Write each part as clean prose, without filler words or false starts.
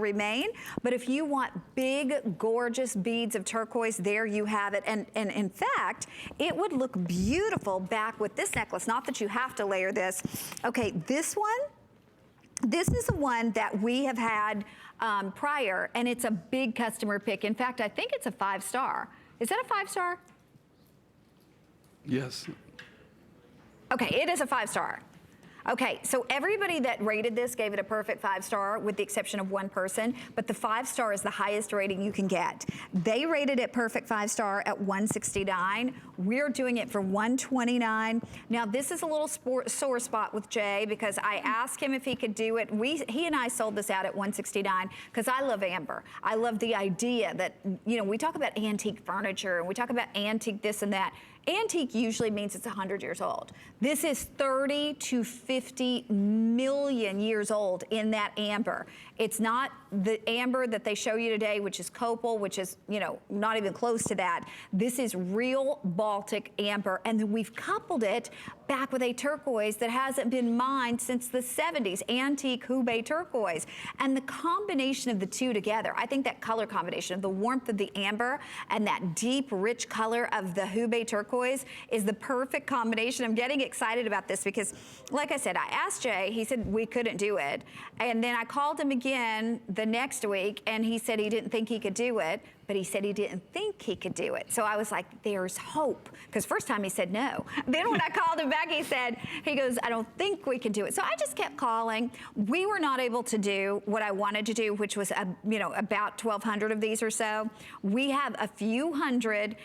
remain, but if you want big, gorgeous beads of turquoise, there you have it. And in fact, it would look beautiful back with this necklace. Not that you have to layer this. Okay, this one, this is the one that we have had prior, and it's a big customer pick. In fact, I think it's a 5-star. Is that a 5-star? Yes. Okay, it is a 5-star. Okay, so everybody that rated this gave it a perfect 5-star with the exception of one person, but the 5-star is the highest rating you can get. They rated it perfect 5-star at $169. We're doing it for $129. Now this is a little sore spot with Jay because I asked him if he could do it. He and I sold this out at $169 because I love amber. I love the idea that, you know, we talk about antique furniture and we talk about antique this and that. Antique usually means it's 100 years old. This is 30 to 50 million years old in that amber. It's not the amber that they show you today, which is copal, which is, you know, not even close to that. This is real Baltic amber, and then we've coupled it back with a turquoise that hasn't been mined since the 70s, antique Hubei turquoise. And the combination of the two together, I think that color combination of the warmth of the amber and that deep, rich color of the Hubei turquoise is the perfect combination. I'm getting excited about this because, like I said, I asked Jay, he said we couldn't do it. And then I called him again the next week and he said he didn't think he could do it, but he said he didn't think he could do it. So I was like, there's hope. Because first time he said no. Then when I called him back, he goes, I don't think we can do it. So I just kept calling. We were not able to do what I wanted to do, which was, you know, about 1,200 of these or so. We have a few hundred,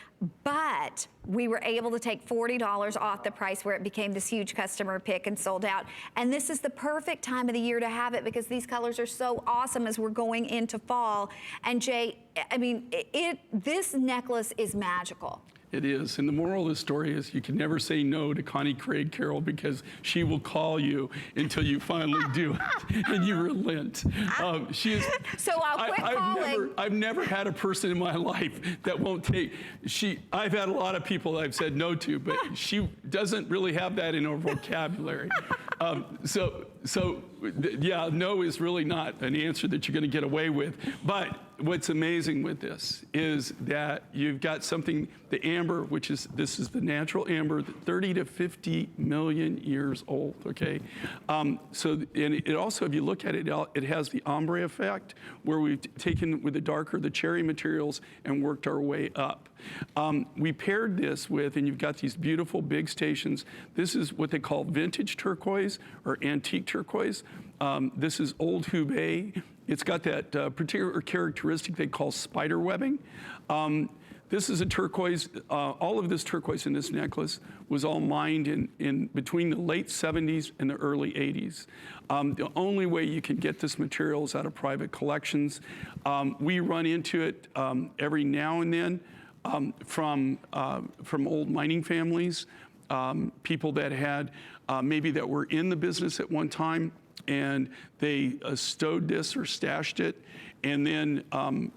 but we were able to take $40 off the price where it became this huge customer pick and sold out. And this is the perfect time of the year to have it because these colors are so awesome as we're going into fall. And Jay, I mean, this necklace is magical. It is, and the moral of the story is you can never say no to Connie Craig Carroll because she will call you until you finally do it, and you relent. She is. So I'll quit calling. I've never had a person in my life that won't take. I've had a lot of people that I've said no to, but she doesn't really have that in her vocabulary. Yeah, no is really not an answer that you're going to get away with. But what's amazing with this is that you've got something, the amber, which is, this is the natural amber, 30 to 50 million years old, okay? And it also, if you look at it, it has the ombre effect, where we've taken with the darker, the cherry materials, and worked our way up. We paired this with, and you've got these beautiful big stations. This is what they call vintage turquoise or antique turquoise. This is old Hubei. It's got that particular characteristic they call spider webbing. This is a turquoise. All of this turquoise in this necklace was all mined in between the late 70s and the early 80s. The only way you can get this material is out of private collections. We run into it every now and then from old mining families, people that had maybe that were in the business at one time, and they stowed this or stashed it, and then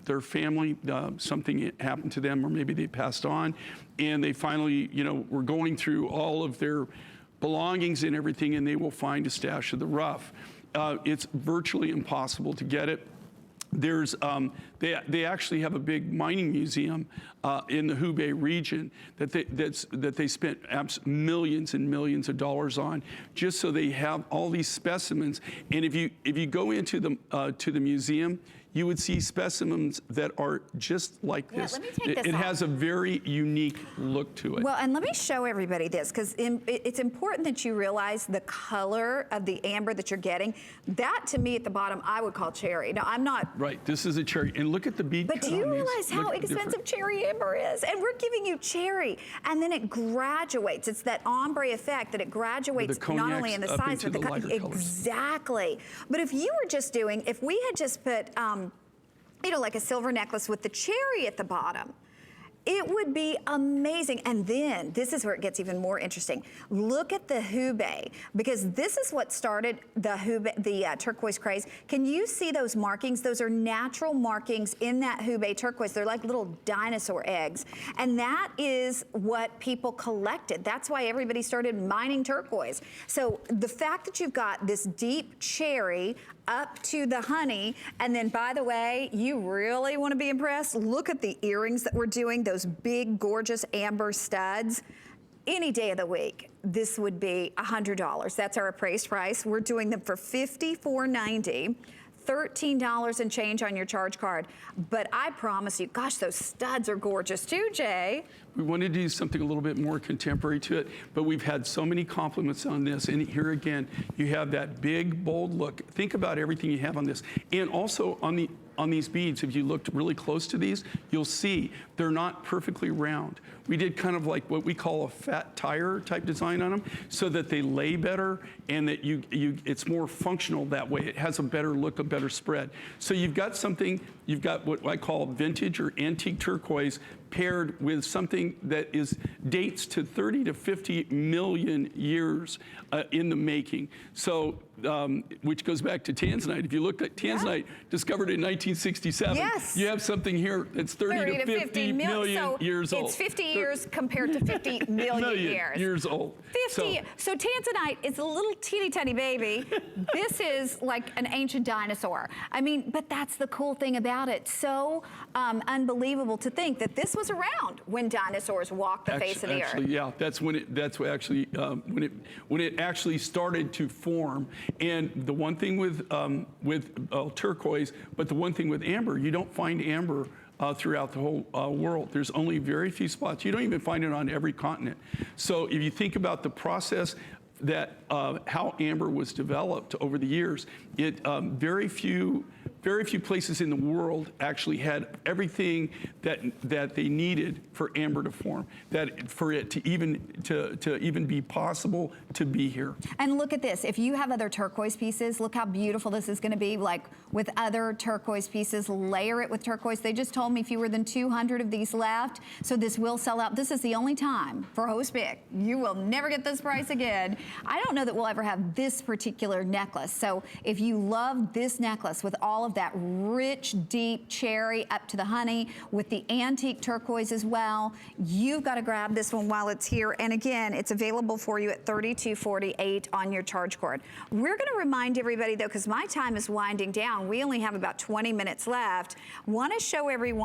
their family, something happened to them, or maybe they passed on, and they finally, you know, were going through all of their belongings and everything, and they will find a stash of the rough. It's virtually impossible to get it. There's, they actually have a big mining museum in the Hubei region that they spent millions and millions of dollars on, just so they have all these specimens. And if you go into the museum, you would see specimens that are just like this. Let me take this It off. has a very unique look to it. Well, and let me show everybody this, because it's important that you realize the color of the amber that you're getting. That, to me, at the bottom, I would call cherry. Now, I'm not... Right, this is a cherry. And look at the bead But cut do you on these. realize how expensive cherry amber is? And we're giving you cherry, and then it graduates. It's that ombre effect that it graduates not only in the size, but the exactly. But if you were just doing, if we had just put, you know, like a silver necklace with the cherry at the bottom, It would be amazing. And then this is where it gets even more interesting. Look at the Hubei, because this is what started the Hubei, the turquoise craze. Can you see those markings? Those are natural markings in that Hubei turquoise. They're like little dinosaur eggs. And that is what people collected. That's why everybody started mining turquoise. So the fact that you've got this deep cherry up to the honey, and then by the way, you really want to be impressed, look at the earrings that we're doing, those big gorgeous amber studs. Any day of the week, this would be $100. That's our appraised price. We're doing them for $54.90. $13 and change on your charge card. But I promise you, gosh, those studs are gorgeous too, Jay. We wanted to do something a little bit more contemporary to it, but we've had so many compliments on this. And here again, you have that big, bold look. Think about everything you have on this. And also on these beads, if you looked really close to these, you'll see they're not perfectly round. We did kind of like what we call a fat tire type design on them, so that they lay better and that it's more functional that way. It has a better look, a better spread. So you've got something, you've got what I call vintage or antique turquoise paired with something that dates to 30 to 50 million years in the making. So, which goes back to tanzanite. If you looked at tanzanite, discovered in 1967, yes, you have something here that's 30 to 50 million years old. It's 50 years compared to 50 million years old. 50. So tanzanite is a little teeny tiny baby. This is like an ancient dinosaur. I mean, but that's the cool thing about it. So unbelievable to think that this was around when dinosaurs walked the face of the earth. Yeah, that's when it actually started to form. And the one thing with turquoise, but the one thing with amber, you don't find amber throughout the whole world. There's only very few spots. You don't even find it on every continent. So if you think about the process that how amber was developed over the years, very few places in the world actually had everything that they needed for amber to form, for it to even be possible to be here. And look at this. If you have other turquoise pieces, look how beautiful this is going to be. Like with other turquoise pieces, layer it with turquoise. They just told me fewer than 200 of these left, so this will sell out. This is the only time for Host Pick. You will never get this price again. I don't know that we'll ever have this particular necklace. So if you love this necklace with all of that rich, deep cherry up to the honey with the antique turquoise as well, you've got to grab this one while it's here. And again, it's available for you at $32.48 on your charge card. We're going to remind everybody though, because my time is winding down, we only have about 20 minutes left. Want to show everyone